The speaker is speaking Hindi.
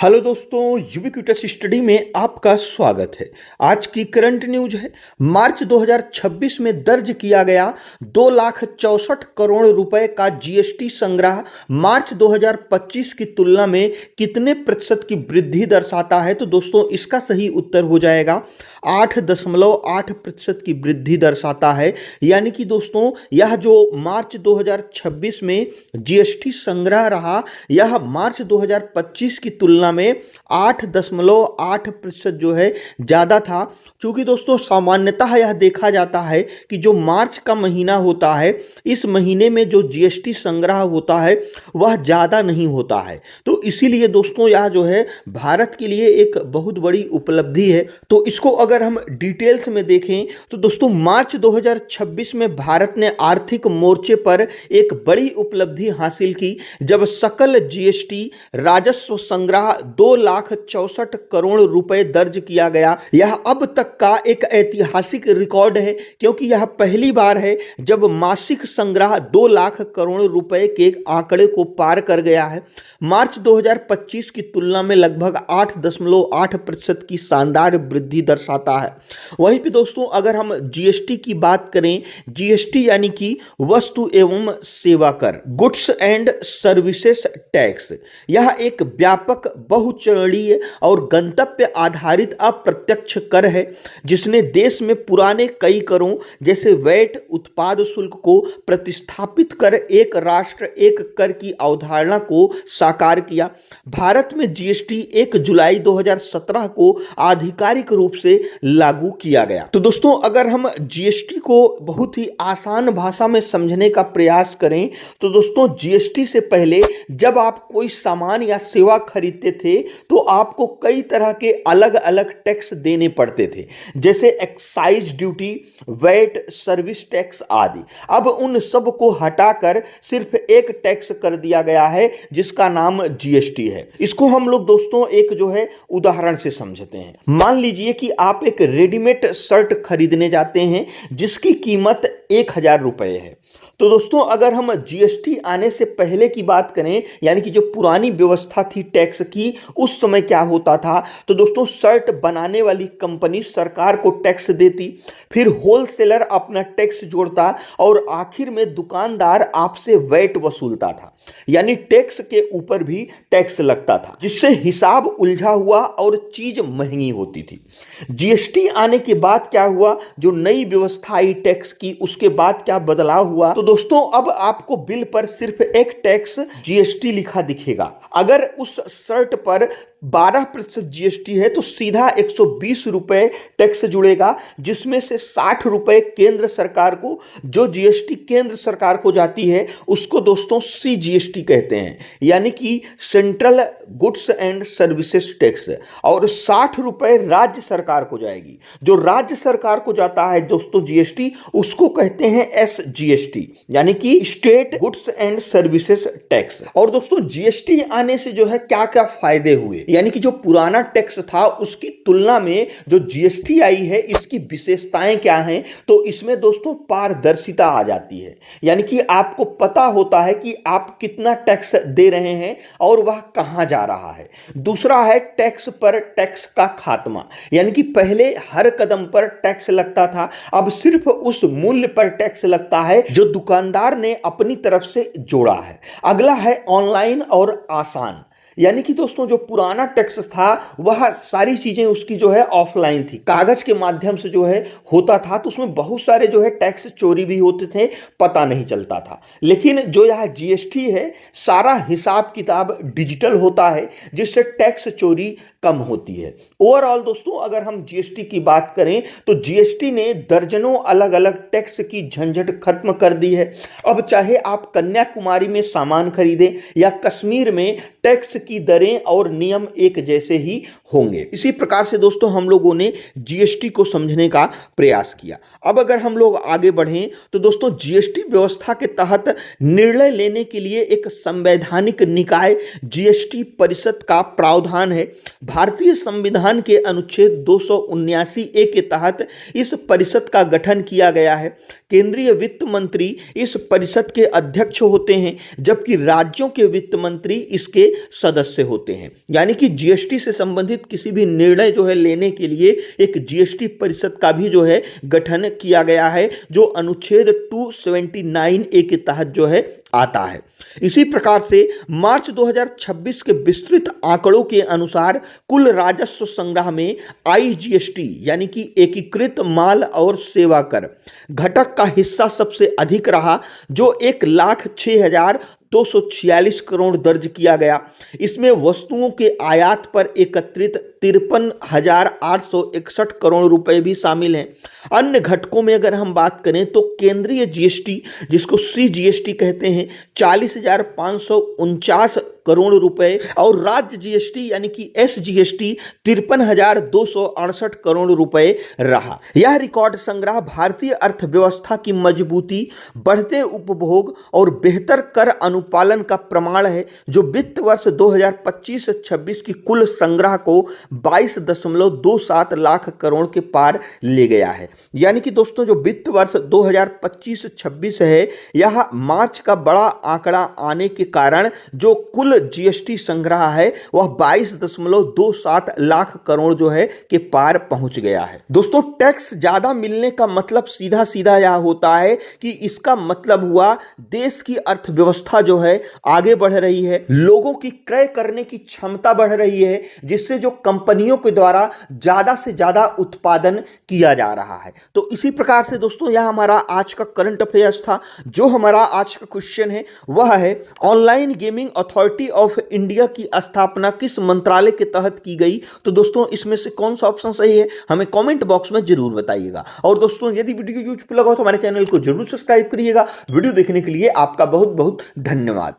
हेलो दोस्तों, यूबिक्विटस स्टडी में आपका स्वागत है। आज की करंट न्यूज है। मार्च 2026 में दर्ज किया गया 2,64 करोड़ रुपए का जीएसटी संग्रह मार्च 2025 की तुलना में कितने प्रतिशत की वृद्धि दर्शाता है? तो दोस्तों इसका सही उत्तर हो जाएगा 8.8% की वृद्धि दर्शाता है। यानी कि दोस्तों यह जो मार्च 2026 में जीएसटी संग्रह रहा, यह मार्च 2025 की तुलना में 8.8% जो है ज़्यादा था। क्योंकि दोस्तों सामान्यतः यह देखा जाता है कि जो मार्च का महीना होता है, इस महीने में जो जीएसटी संग्रह होता है वह ज़्यादा नहीं होता है। तो इसीलिए दोस्तों यह जो है भारत के लिए एक बहुत बड़ी उपलब्धि है। तो इसको अगर हम डिटेल्स में देखें तो दोस्तों मार्च 2026 में भारत ने आर्थिक मोर्चे पर एक बड़ी उपलब्धि हासिल की, जब सकल जीएसटी राजस्व संग्रह 2,64 करोड़ रुपए दर्ज किया गया। यह अब तक का एक ऐतिहासिक रिकॉर्ड है, क्योंकि यह पहली बार है जब मासिक संग्रह 2 लाख करोड़ रुपए के आंकड़े को पार कर गया है। मार्च 2025 की तुलना में लगभग 8.8% की शानदार वृद्धि दर्शाता है। वहीं पे दोस्तों अगर हम जीएसटी की बात करें, जीएसटी यानी कि वस्तु एवं सेवा कर, गुड्स एंड सर्विसेज टैक्स, यह एक व्यापक बहुचरणीय और गंतव्य आधारित अप्रत्यक्ष कर है, जिसने देश में पुराने कई करों जैसे वैट, उत्पाद शुल्क को प्रतिस्थापित कर एक राष्ट्र एक कर की अवधारणा को साकार किया। भारत में जीएसटी 1 जुलाई 2017 को आधिकारिक रूप से लागू किया गया। तो दोस्तों अगर हम जीएसटी को बहुत ही आसान भाषा में समझने का प्रयास करें तो दोस्तों जीएसटी से पहले जब आप कोई सामान या सेवा खरीदते थे तो आपको कई तरह के अलग अलग टैक्स देने पड़ते थे, जैसे excise duty, VAT, service tax आदि। अब उन सब को हटाकर सिर्फ एक टैक्स कर दिया गया है जिसका नाम जीएसटी है। इसको हम लोग दोस्तों एक जो है उदाहरण से समझते हैं। मान लीजिए कि आप एक रेडीमेड शर्ट खरीदने जाते हैं जिसकी कीमत 1,000 रुपए है। तो दोस्तों अगर हम जीएसटी आने से पहले की बात करें, यानी कि जो पुरानी व्यवस्था थी टैक्स की, उस समय क्या होता था? तो दोस्तों शर्ट बनाने वाली कंपनी सरकार को टैक्स देती, फिर होलसेलर अपना टैक्स जोड़ता और आखिर में दुकानदार आपसे वैट वसूलता था। यानी टैक्स के ऊपर भी टैक्स लगता था, जिससे हिसाब उलझा हुआ और चीज महंगी होती थी। जीएसटी आने के बाद क्या हुआ? जो नई व्यवस्था आई टैक्स की, उसके बाद क्या बदलाव हुआ? तो दोस्तों अब आपको बिल पर सिर्फ एक टैक्स जीएसटी लिखा दिखेगा। अगर उस शर्ट पर 12% जीएसटी है तो सीधा 120 रुपए टैक्स जुड़ेगा, जिसमें से 60 रुपए केंद्र सरकार को, जो जीएसटी केंद्र सरकार को जाती है उसको दोस्तों सीजीएसटी कहते हैं, यानी कि central goods and services tax, और 60 रुपए राज्य सरकार को जाएगी। जो राज्य सरकार को जाता है दोस्तों जीएसटी, उसको कहते हैं एसजीएसटी, यानी कि state goods and services tax. और दोस्तों जीएसटी आने से जो है क्या क्या फायदे हुए, यानी कि जो पुराना टैक्स था उसकी तुलना में जो जीएसटी आई है इसकी विशेषताएं क्या हैं? तो इसमें दोस्तों पारदर्शिता आ जाती है, यानी कि आपको पता होता है कि आप कितना टैक्स दे रहे हैं और वह कहां जा रहा है। दूसरा है टैक्स पर टैक्स का खात्मा, यानी कि पहले हर कदम पर टैक्स लगता था, अब सिर्फ उस मूल्य पर टैक्स लगता है जो दुकानदार ने अपनी तरफ से जोड़ा है। अगला है ऑनलाइन और आसान, यानी कि दोस्तों जो पुराना टैक्स था वह सारी चीजें उसकी जो है ऑफलाइन थी, कागज के माध्यम से जो है होता था, तो उसमें बहुत सारे जो है टैक्स चोरी भी होते थे, पता नहीं चलता था। लेकिन जो यह जीएसटी है, सारा हिसाब किताब डिजिटल होता है, जिससे टैक्स चोरी कम होती है। ओवरऑल दोस्तों अगर हम जीएसटी की बात करें तो जीएसटी ने दर्जनों अलग अलग टैक्स की झंझट खत्म कर दी है। अब चाहे आप कन्याकुमारी में सामान खरीदें या कश्मीर में, टैक्स की दरें और नियम एक जैसे ही होंगे। इसी प्रकार से दोस्तों हम लोगों ने जीएसटी को समझने का प्रयास किया। अब अगर हम लोग आगे बढ़ें तो दोस्तों जीएसटी व्यवस्था के तहत निर्णय लेने के लिए एक संवैधानिक निकाय जीएसटी परिषद का प्रावधान है। भारतीय संविधान के अनुच्छेद 279A के तहत इस परिषद का गठन किया गया है। केंद्रीय वित्त मंत्री इस परिषद के अध्यक्ष होते हैं, जबकि राज्यों के वित्त मंत्री इसके के सदस्य होते हैं। यानी कि जीएसटी से संबंधित किसी भी निर्णय जो है लेने के लिए एक जीएसटी परिषद का भी जो है गठन किया गया है, जो अनुच्छेद 279A के तहत जो है आता है। इसी प्रकार से मार्च 2026 के विस्तृत आंकड़ों के अनुसार कुल राजस्व संग्रह में आईजीएसटी यानी कि एकीकृत माल और सेवा कर घटक का हिस्सा सबसे अधिक रहा, जो 1,06,246 करोड़ दर्ज किया गया। इसमें वस्तुओं के आयात पर एकत्रित 53,861 करोड़ रुपए भी शामिल हैं। अन्य घटकों में अगर हम बात करें तो केंद्रीय जीएसटी, जिसको सीजीएसटी कहते हैं, 40,549 करोड़ रुपए और राज्य जीएसटी यानी कि एसजीएसटी 53,268 करोड़ रुपए रहा। यह रिकॉर्ड संग्रह भारतीय अर्थव्यवस्था की मजबूती, बढ़ते उपभोग और बेहतर कर अनुपालन का प्रमाण है, जो वित्त वर्ष 2025-26 की कुल संग्रह को 22.27 लाख करोड़ के पार ले गया है। यानी कि दोस्तों जो वित्त वर्ष 2025-26 है, यह मार्च का बड़ा आंकड़ा आने के कारण जो कुल जीएसटी संग्रह है वह 22.27 लाख करोड़ जो है के पार पहुंच गया है। दोस्तों टैक्स ज्यादा मिलने का मतलब सीधा सीधा यह होता है कि इसका मतलब हुआ देश की अर्थव्यवस्था जो है आगे बढ़ रही है, लोगों की क्रय करने की क्षमता बढ़ रही है, जिससे जो कंपनियों के द्वारा ज्यादा से ज्यादा उत्पादन किया जा रहा है। तो इसी प्रकार से दोस्तों यह हमारा आज का करंट अफेयर्स था। जो हमारा आज का क्वेश्चन है वह है online gaming authority of India की स्थापना किस मंत्रालय के तहत की गई। तो दोस्तों इसमें से कौन सा ऑप्शन सही है हमें कमेंट बॉक्स में जरूर बताइएगा। और दोस्तों यदि वीडियो यूजफुल लगा हो तो हमारे चैनल को जरूर सब्सक्राइब करिएगा। वीडियो देखने के लिए आपका बहुत बहुत धन्यवाद।